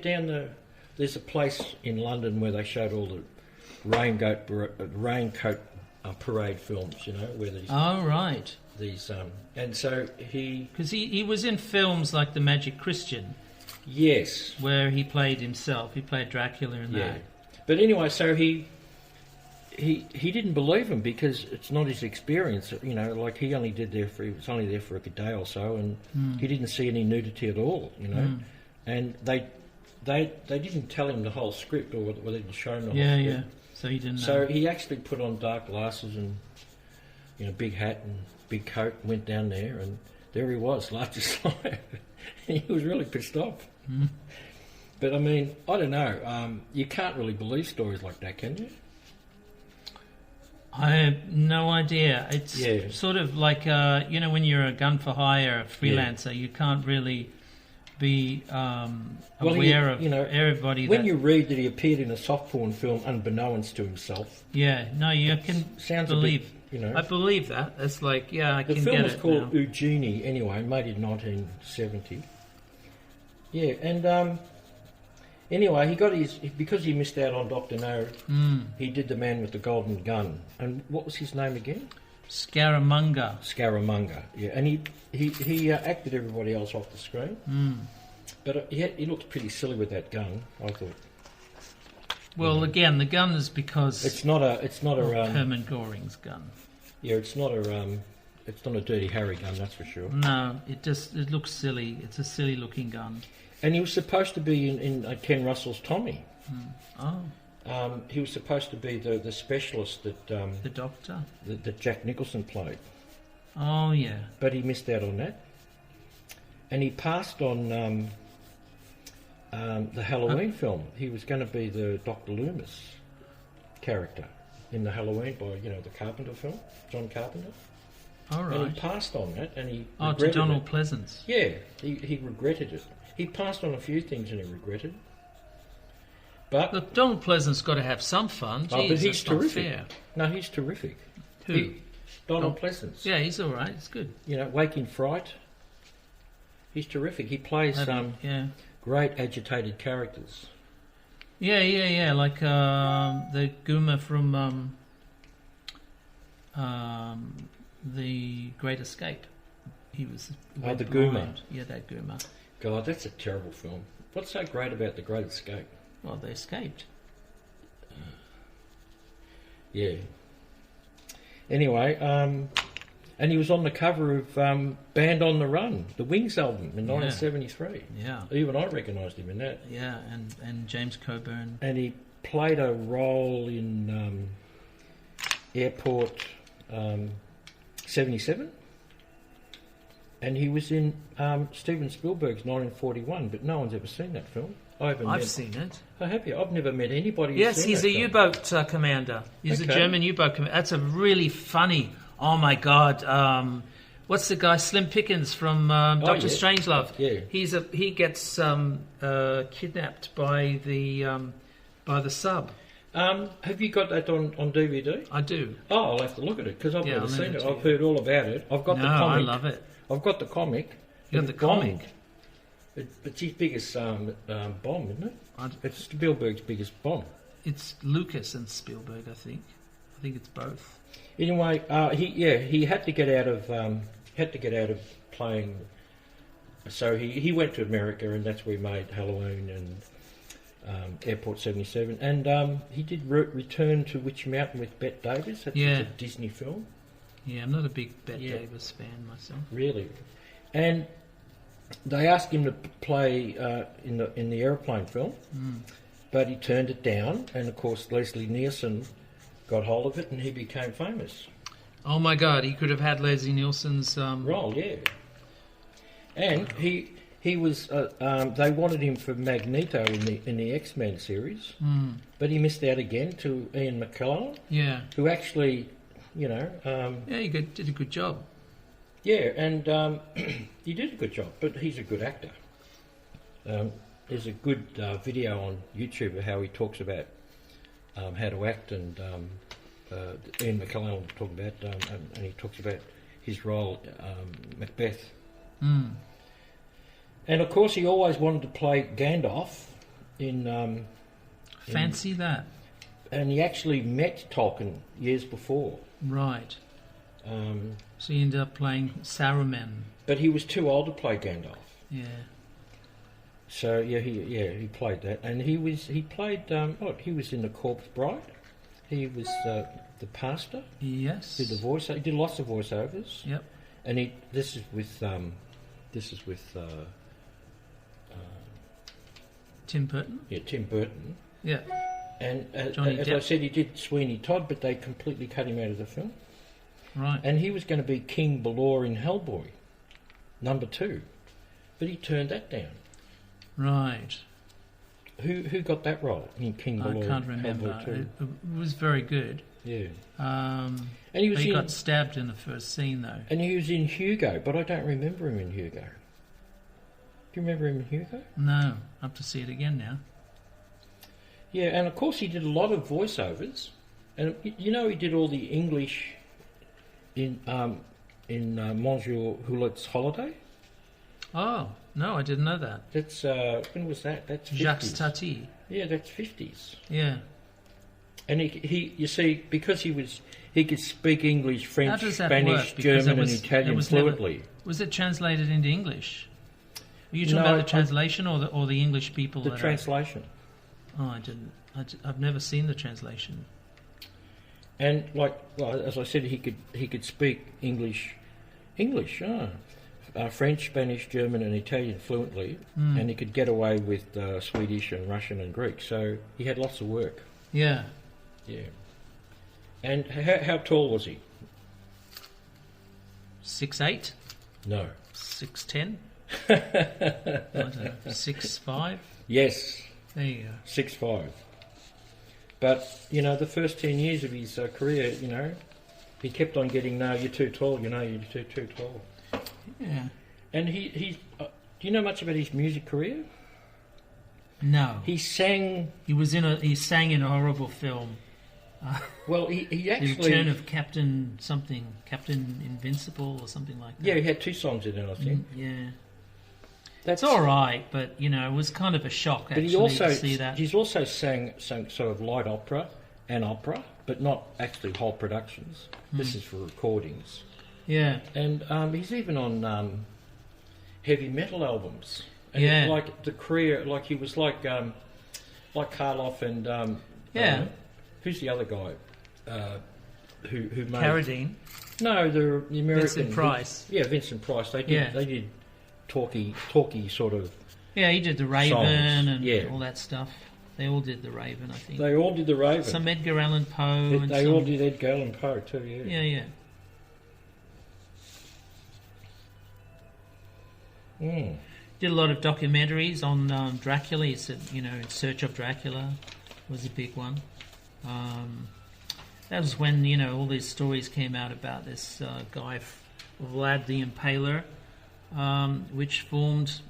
there's a place in London where they showed all the raincoat parade films, where these... Oh, right. These, and so he... Because he was in films like The Magic Christian. Yes. Where he played himself. He played Dracula in that. But anyway, so he didn't believe him because it's not his experience. Like he was only there for a day or so, and he didn't see any nudity at all. And they didn't tell him the whole script, or they didn't show him the whole script. Yeah. So he didn't know. So he actually put on dark glasses and big hat and big coat, and went down there, and there he was, large as life. He was really pissed off. But I mean, I don't know. You can't really believe stories like that, can you? I have no idea. It's sort of like, when you're a gun for hire freelancer, you can't really be aware of everybody. When you read that he appeared in a soft porn film unbeknownst to himself. Yeah, no, you can sounds believe. A bit, I believe that. It's like, I can get it. The film was called now. Eugenie, anyway, made in 1970. Yeah, and anyway, he got because he missed out on Dr. No, he did The Man with the Golden Gun. And what was his name again? Scaramanga. Scaramanga, yeah. And he acted everybody else off the screen. But he looked pretty silly with that gun, I thought. Well, again, the gun is because it's not a Herman Goring's gun. Yeah, it's not a Dirty Harry gun, that's for sure. No, it looks silly. It's a silly looking gun. And he was supposed to be in Ken Russell's Tommy. Oh. He was supposed to be the specialist that the doctor that Jack Nicholson played. Oh yeah. But he missed out on that, and he passed on the Halloween film. He was going to be the Dr. Loomis character in the Halloween by the Carpenter film, John Carpenter. All right. And he passed on that, and he to Donald Pleasance. Yeah, he regretted it. He passed on a few things and he regretted. But look, Donald Pleasance got to have some fun. Jeez, but he's terrific. Not fair. No, he's terrific. Who? Donald Pleasance. Yeah, he's all right. It's good. Waking Fright. He's terrific. He plays great agitated characters. Yeah. Like the Gooma from The Great Escape. He was the Goomba. Yeah, that Goomba. God, that's a terrible film. What's so great about The Great Escape? Well, they escaped. Yeah. Anyway, and he was on the cover of Band on the Run, the Wings album in 1973. Yeah. Even I recognised him in that. Yeah, and James Coburn. And he played a role in Airport 77. And he was in Steven Spielberg's 1941, but no one's ever seen that film. I've seen it. Oh, have you? I've never met anybody who's Yes, seen he's that a film. U-boat commander. He's a German U-boat commander. That's a really funny... Oh, my God. What's the guy? Slim Pickens from Dr. Strangelove. Yeah. He gets kidnapped by the sub. Have you got that on DVD? I do. Oh, I'll have to look at it, because I've never I'll seen leave it. it to I've you. heard all about it. I've got the comic. I love it. I've got the comic. You got the comic? It's his biggest bomb, isn't it? It's Spielberg's biggest bomb. It's Lucas and Spielberg, I think. I think it's both. Anyway, he had to get out of playing. So he went to America, and that's where he made Halloween and Airport 77, and he did Return to Witch Mountain with Bette Davis. That's a Disney film. Yeah, I'm not a big Bette Davis fan myself. Really, and they asked him to play in the aeroplane film, but he turned it down. And of course, Leslie Nielsen got hold of it, and he became famous. Oh my God, he could have had Leslie Nielsen's role, yeah. And he was. They wanted him for Magneto in the X-Men series, but he missed out again to Ian McKellen. Yeah, who actually, he did a good job. Yeah, and he did a good job, but he's a good actor. There's a good video on YouTube of how he talks about how to act, and Ian McKellen will talk about, and he talks about his role, Macbeth. And of course, he always wanted to play Gandalf in. Fancy that. And he actually met Tolkien years before. Right. So he ended up playing Saruman. But he was too old to play Gandalf. Yeah. So he played that, and he played he was in The Corpse Bride. He was the pastor. Yes. Did the voice? He did lots of voiceovers. Yep. And this is with Tim Burton. Yeah, Tim Burton. Yeah. And as Depp. I said, he did Sweeney Todd, but they completely cut him out of the film. Right. And he was going to be King Balor in Hellboy, #2, but he turned that down. Right. Who got that role in King Balor? I can't remember. Hellboy 2? It was very good. Yeah. And he got stabbed in the first scene, though. And he was in Hugo, but I don't remember him in Hugo. Do you remember him in Hugo? No. I have to see it again now. Yeah, and of course he did a lot of voiceovers, and he did all the English in Monsieur Houlet's Holiday. Oh no, I didn't know that. That's when was that? That's 50s. Jacques Tati. Yeah, that's 50s. Yeah. And he you see, because he could speak English, French, Spanish, work? German, and Italian fluently. Was it translated into English? Are you talking about the translation or the English people? The translation. Oh, I didn't. I've never seen the translation. And as I said, he could speak English, French, Spanish, German, and Italian fluently, and he could get away with Swedish and Russian and Greek. So he had lots of work. Yeah. Yeah. And how tall was he? 6'8"? No. 6'10"? I don't know. 6'5"? Yes. There you go. 6'5". But, the first 10 years of his career, he kept on getting, no, you're too tall, you're too tall. Yeah. And do you know much about his music career? No. He sang... He sang in a horrible film. Well, he actually... The Return of Captain Invincible or something like that. Yeah, he had 2 songs in it, I think. Yeah. That's all right, but, it was kind of a shock, actually, to see that. He's also sang sort of light opera and opera, but not actually whole productions. This is for recordings. Yeah. And he's even on heavy metal albums. And Yeah. like the career, like he was like Karloff and Yeah. who's the other guy who made Carradine. No, the American Vincent Price. Vincent Price. They did talky sort of. Yeah, he did the Raven songs. and all that stuff. They all did the Raven, I think. They all did the Raven. Some Edgar Allan Poe. They all did Edgar Allan Poe too. Yeah. Yeah. Mm. Did a lot of documentaries on Dracula. He said, In Search of Dracula was a big one. That was when, all these stories came out about this guy, Vlad the Impaler, which formed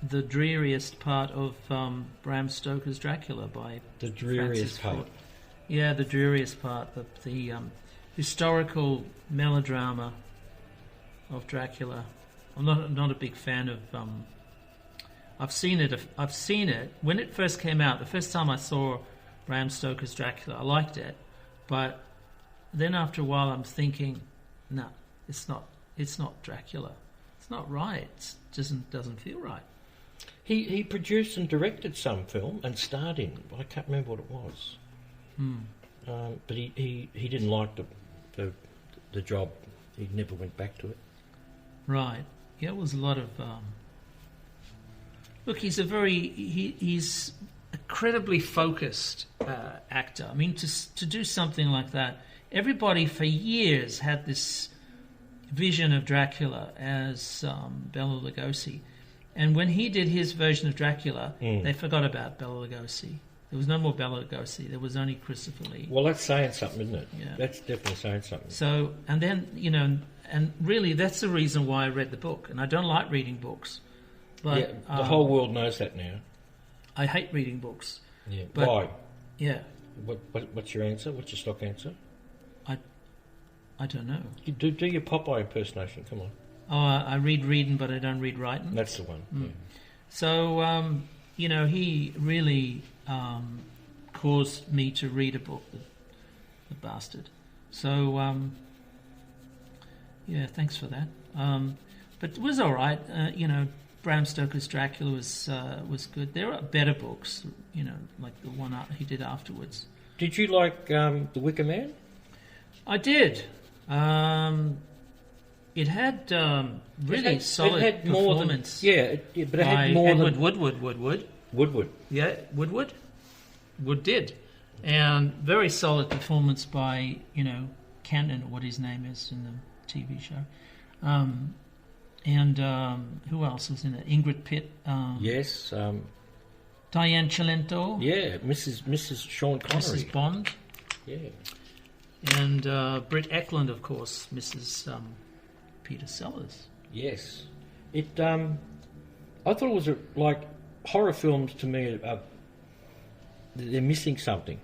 the dreariest part of Bram Stoker's Dracula by The dreariest Francis part. Ford. Yeah, the dreariest part, the historical melodrama of Dracula. I'm not a big fan of. I've seen it when it first came out. The first time I saw Bram Stoker's Dracula, I liked it, but then after a while, I'm thinking, no, it's not Dracula. It's not right. It doesn't feel right. He produced and directed some film and starred in. I can't remember what it was. But he didn't like the job. He never went back to it. Right. Yeah, it was a lot of. Look, he's he's incredibly focused actor. I mean, to do something like that, everybody for years had this vision of Dracula as Bela Lugosi, and when he did his version of Dracula, they forgot about Bela Lugosi. There was no more Bela Lugosi. There was only Christopher Lee. Well, that's saying something, isn't it? Yeah. That's definitely saying something. So, and then and really, that's the reason why I read the book. And I don't like reading books. But, the whole world knows that now. I hate reading books. Yeah. But, why? Yeah. What's your answer? What's your stock answer? I don't know. You do your Popeye impersonation. Come on. Oh, I read reading, but I don't read writing. That's the one. Yeah. So, he really caused me to read a book, the bastard. So, thanks for that. But it was all right. Bram Stoker's Dracula was good. There are better books, like the one he did afterwards. Did you like The Wicker Man? I did. It had really solid it had more performance. But it had more Edward than Woodward. Yeah, Wood did, and very solid performance by Canton, or what his name is in the TV show, and who else was in it? Ingrid Pitt. Yes. Diane Cilento. Yeah, Mrs. Sean Connery. Mrs. Bond. Yeah. And Britt Eklund, of course, Mrs. Peter Sellers. Yes. I thought it was like horror films to me. They're missing something.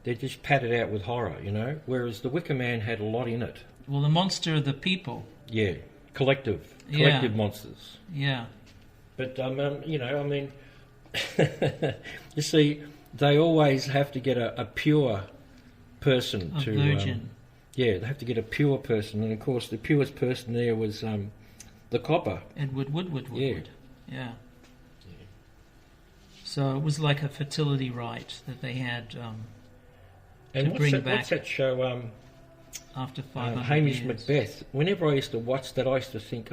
They're just padded out with horror, Whereas The Wicker Man had a lot in it. Well, the monster of the people. Yeah, collective monsters. Yeah. But you see, they always have to get a pure person a virgin. They have to get a pure person, and of course the purest person there was the copper. Edward Woodward. Yeah. Yeah. So it was like a fertility rite that they had and to bring back. What's that show? After 500 Hamish years. Macbeth. Whenever I used to watch that, I used to think,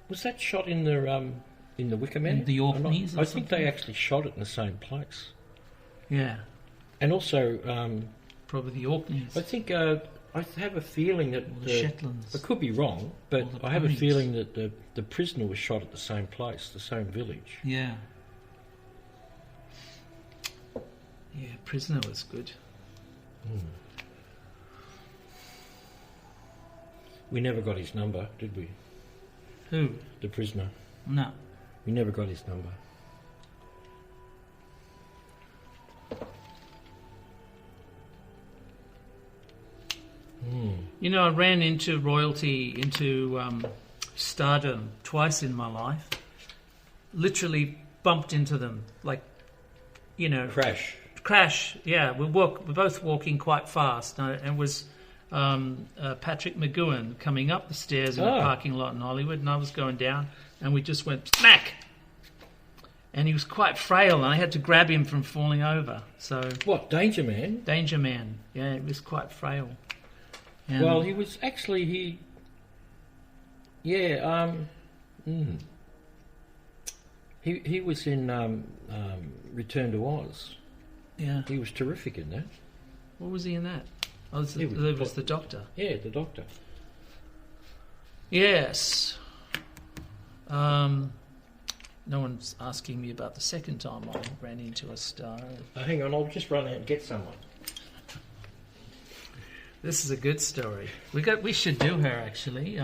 was that shot in the Wicker Man? In the Orkneys? I think they actually shot it in the same place. Yeah. And also, probably the Orkneys. I think I have a feeling that the Shetlands. I could be wrong, but I have a ponies. feeling that the prisoner was shot at the same place, the same village. Yeah. Yeah, Prisoner was good. We never got his number, did we? Who? The prisoner. No. We never got his number. I ran into royalty, into stardom twice in my life. Literally bumped into them, Crash. Crash. Yeah, we're both walking quite fast, and it was Patrick McGowan coming up the stairs in a parking lot in Hollywood, and I was going down, and we just went smack. And he was quite frail, and I had to grab him from falling over. So What, Danger Man? Danger Man, yeah, he was quite frail. And Well, he was actually, he was in Return to Oz. yeah, He was terrific in that. what was he in that? Oh, He was- it was the Doctor. Yeah, the Doctor. Yes. No one's asking me about the second time I ran into a star. Hang on, I'll just run out and get someone. This is a good story. We should do her actually.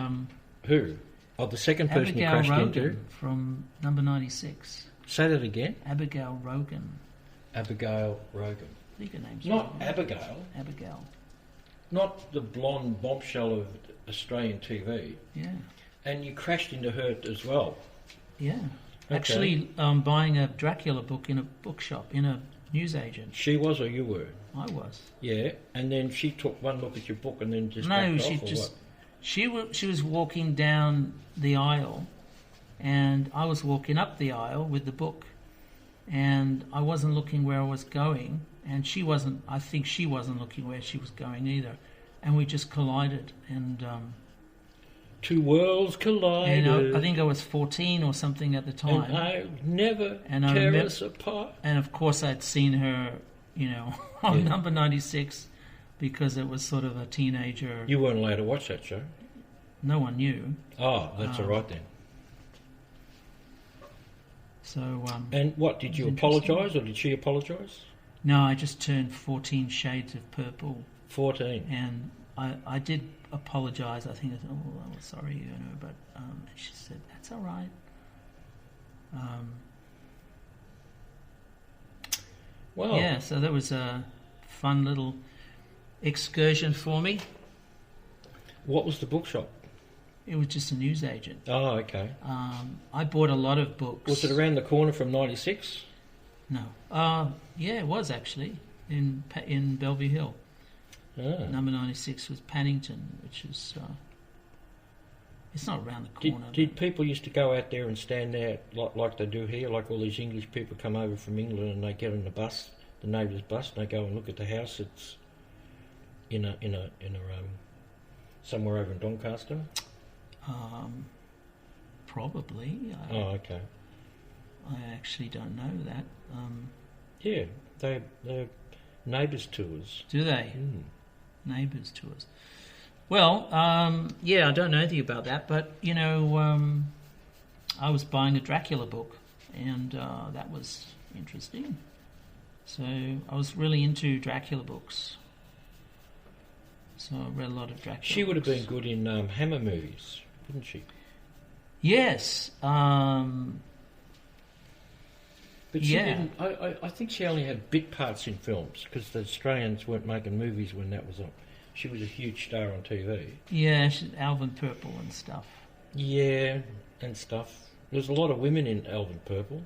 Who? Oh, the second person you Abigail crashed Rogan into. from number 96. Say that again. Abigail Rogan. Abigail Rogan. I think her name's Not Rogan. Abigail. Abigail. Not the blonde bombshell of Australian TV. Yeah. And you crashed into her as well. Yeah. Okay. Actually, buying a Dracula book in a bookshop, in a newsagent. She was or you were? I was. Yeah. And then she took one look at your book and then just No, backed she off, or just what? she was walking down the aisle, and I was walking up the aisle with the book, and I wasn't looking where I was going, and she wasn't. I think she wasn't looking where she was going either, and we just collided. And Two worlds collided. I think I was 14 or something at the time, And I'll never And I tear remem- us apart. and of course I'd seen her, on Yeah. number 96, because it was sort of a teenager. You weren't allowed to watch that show. No one knew. Oh, that's all right then. So And what, did you It's interesting. apologise or did she apologise? no, I just turned 14 shades of purple, 14. and I did apologise. I think I said, "Oh, I'm sorry," but she said, "That's all right." Well, Yeah, so that was a fun little excursion for me. what was the bookshop? It was just a newsagent. Oh, okay. I bought a lot of books. Was it around the corner from 96? No. Yeah, it was actually in Bellevue Hill. Ah. Number 96 was Paddington, which is it's not around the corner. Did people used to go out there and stand there like they do here, like all these English people come over from England and they get on the bus, the neighbour's bus, and they go and look at the house. It's in a somewhere over in Doncaster. Probably. Oh, okay. I actually don't know that. Yeah, they're neighbours tours. Do they? Mm. Neighbours tours. Well, yeah, I don't know anything about that, but I was buying a Dracula book, and that was interesting. So I was really into Dracula books. So I read a lot of Dracula. She would have books. been good in Hammer movies, wouldn't she? Yes. But she Yeah. didn't. I think she only had bit parts in films because the Australians weren't making movies when that was on. She was a huge star on TV. Yeah, Alvin Purple and stuff. Yeah, and stuff. There's a lot of women in Alvin Purple.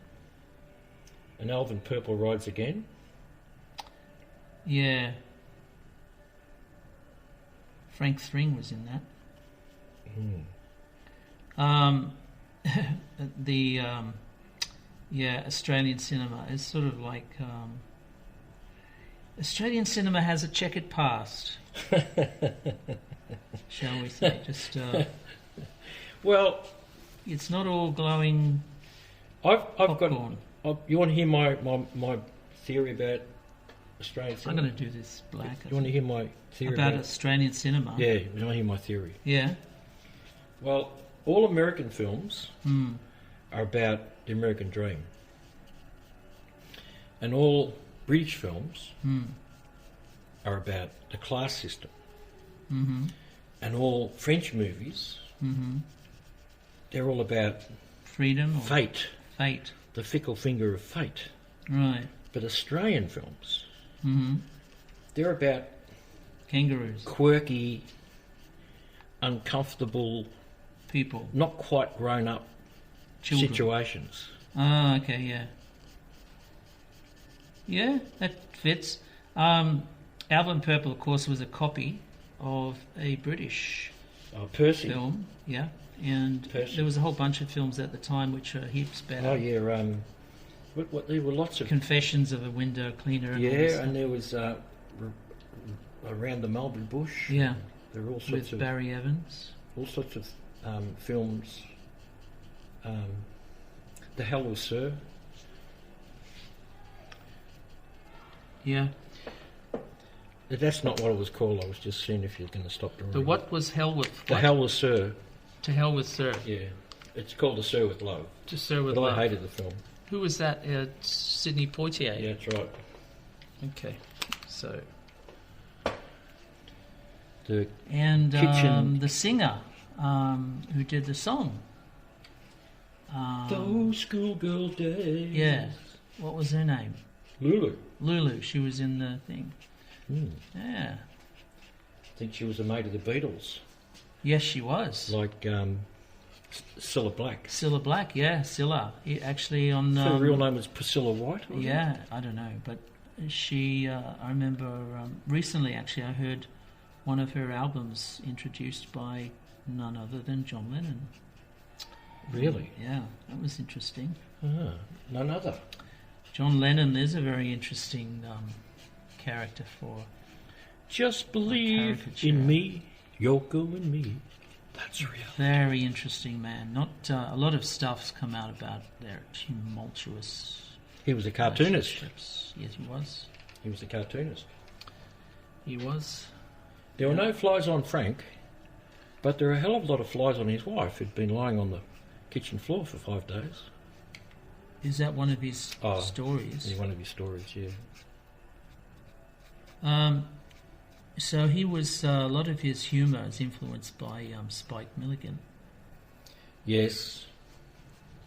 And Alvin Purple Rides Again. Yeah. Frank Thring was in that. The Australian cinema is sort of like Australian cinema has a checkered past, shall we say? Just Well, it's not all glowing I've popcorn. got. You want to hear my theory about Australian I'm cinema? going to do this black. You want to hear my theory about Australian cinema? Yeah, you want to hear my theory? Yeah. Well, all American films Hmm. are about the American dream. And all British films are about the class system. Mm-hmm. And all French movies, they're all about Freedom or fate, fate. the fickle finger of fate. Right. But Australian films, Mm-hmm. they're about Kangaroos. quirky, uncomfortable, People. not quite grown up Children. situations. Oh, okay, yeah. Yeah, that fits. Alvin Purple, of course, was a copy of a British Percy. film, yeah, and Percy. there was a whole bunch of films at the time which are heaps better. Oh yeah, there were lots of Confessions of a Window Cleaner. And all this yeah, stuff. and there was around the Mulberry Bush. Yeah, there were all sorts with of Barry Evans. Films. The Hell with Sir. Yeah. That's not what it was called. I was just seeing if you're going to stop the The what was Hell with? The what? Hell with Sir. To Hell with Sir. Yeah, it's called The Sir with Love. To Sir with But Love. I hated the film. Who was that? Sidney Poitier. Yeah, that's right. Okay. So. The And kitchen. the singer who did the song. Those schoolgirl days. Yeah. What was her name? Lulu. Lulu. She was in the thing. Yeah. I think she was a mate of the Beatles, Yes, she was. like Cilla Black. Cilla Black, yeah, Cilla. Actually on... Her real name was Priscilla White? wasn't it? Yeah, I don't know. But she... I remember recently, actually, I heard one of her albums introduced by none other than John Lennon. Really? Yeah, that was interesting. None other. John Lennon is a very interesting character for... Just believe caricature. in me, Yoko and me. That's real. Very interesting man. Not a lot of stuff's come out about their tumultuous He was a cartoonist. relationships. Yes, he was. He was a cartoonist. He was. There were no flies on Frank, but there were a hell of a lot of flies on his wife who'd been lying on the kitchen floor for 5 days. Is that one of his stories? Yeah, one of his stories, yeah. So he was a lot of his humour is influenced by Spike Milligan. Yes,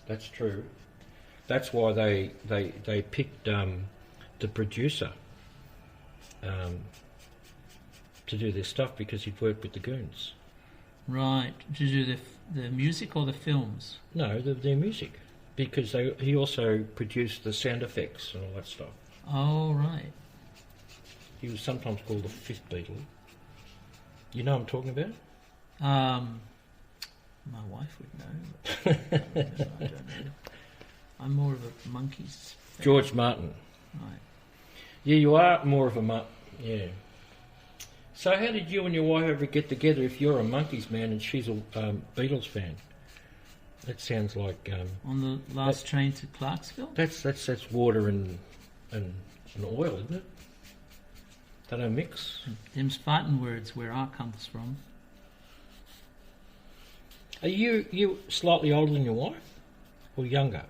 that's true. That's why they picked the producer to do their stuff, because he'd worked with the Goons. Right, to do the music or the films? No, their music, because he also produced the sound effects and all that stuff. Oh, right. He was sometimes called the Fifth Beatle. You know what I'm talking about? My wife would know. I don't know. I'm more of a Monkees fan. George Martin. Right. Yeah, you are more of a yeah. So how did you and your wife ever get together if you're a Monkees man and she's a Beatles fan? That sounds like... On the last train to Clarksville? That's water and oil, isn't it? They don't mix. Them's fighting words where I comes from. Are you slightly older than your wife? Or younger?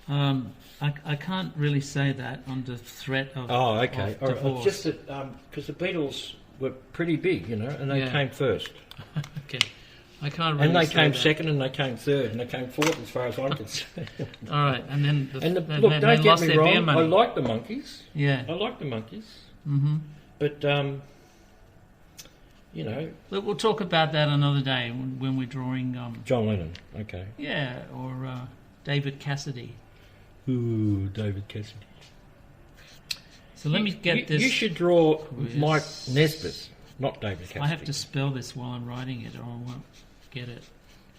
I can't really say that under threat of okay. of All right. divorce. Just that, because the Beatles were pretty big, and they came first. Okay. I can't really And they say came that. second, and they came third, and they came fourth, as far as I'm concerned. All right, and then Look, they don't get lost me their beer wrong. money. I like the Monkees. Yeah. I like the Monkees. Mm-hmm. But Look, we'll talk about that another day when we're drawing. John Lennon. Okay. Yeah, or David Cassidy. Ooh, David Cassidy. So let me get this. You should draw quiz. Mike Nesbitt, not David Cassidy. I have to spell this while I'm writing it, or I won't get it.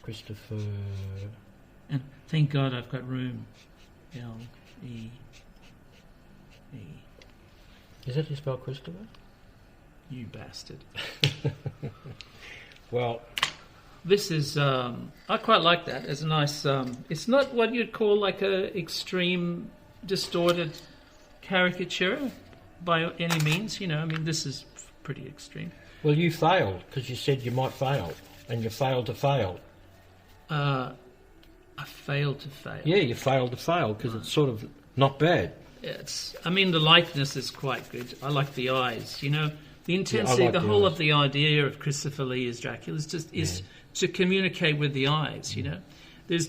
Christopher. And thank God I've got room. L-E-E. Is that how you spell Christopher? You bastard. Well, This is, I quite like that as a nice, it's not what you'd call like a extreme distorted caricature by any means, I mean, this is pretty extreme. well, you failed because you said you might fail, and you failed to fail. I failed to fail. Yeah, you failed to fail because it's sort of not bad. I mean, the likeness is quite good. I like the eyes, the intensity, like the the whole eyes. of the idea of Christopher Lee as Dracula is to communicate with the eyes, There's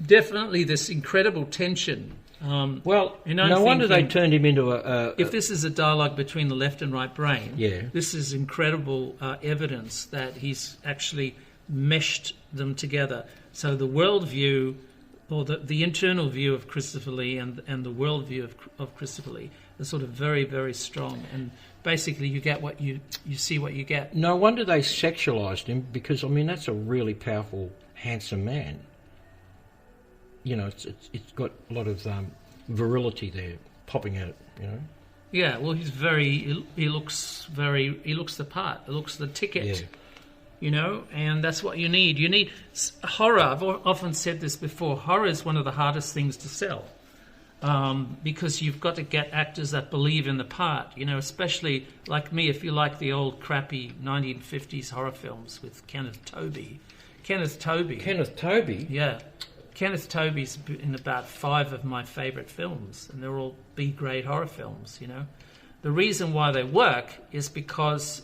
definitely this incredible tension. Well, and I'm no wonder they thinking, turned him into a if this is a dialogue between the left and right brain, Yeah. this is incredible evidence that he's actually meshed them together. So the worldview, or the internal view of Christopher Lee and the worldview of Christopher Lee are sort of very, very strong, and basically you get what you see what you get. No wonder they sexualised him, because I mean that's a really powerful, handsome man. You know, it's got a lot of virility there popping out. You know. Yeah, well, he looks the part. He looks the ticket. Yeah. You know, and that's what you need. You need horror. I've often said this before. Horror is one of the hardest things to sell, because you've got to get actors that believe in the part. You know, especially like me, if you like the old crappy 1950s horror films with Kenneth Tobey. Kenneth Tobey? Yeah. Kenneth Tobey's in about 5 of my favourite films, and they're all B-grade horror films, you know. The reason why they work is because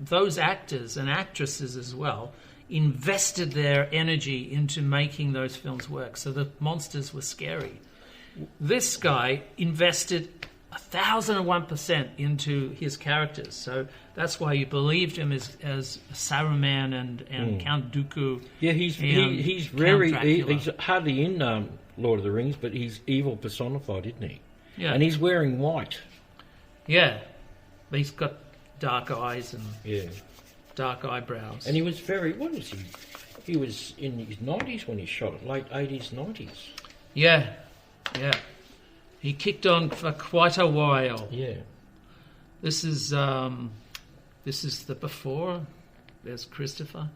those actors and actresses as well invested their energy into making those films work. So the monsters were scary. This guy invested 1,001% into his characters. So that's why you believed him as Saruman and Count Dooku. Yeah, he's hardly in Lord of the Rings, but he's evil personified, isn't he? Yeah. And he's wearing white. Yeah, he's got dark eyes and dark eyebrows. And he was what was he? He was in his 90s when he shot it, late 80s, 90s. Yeah. He kicked on for quite a while. Yeah. This is the before. There's Christopher.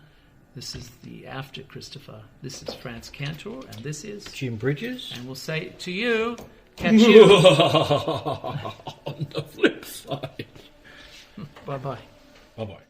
This is the after Christopher. This is Frantz Kantor, and this is Jim Bridges. And we'll say to you, catch you on the flip side. Bye-bye. Bye-bye.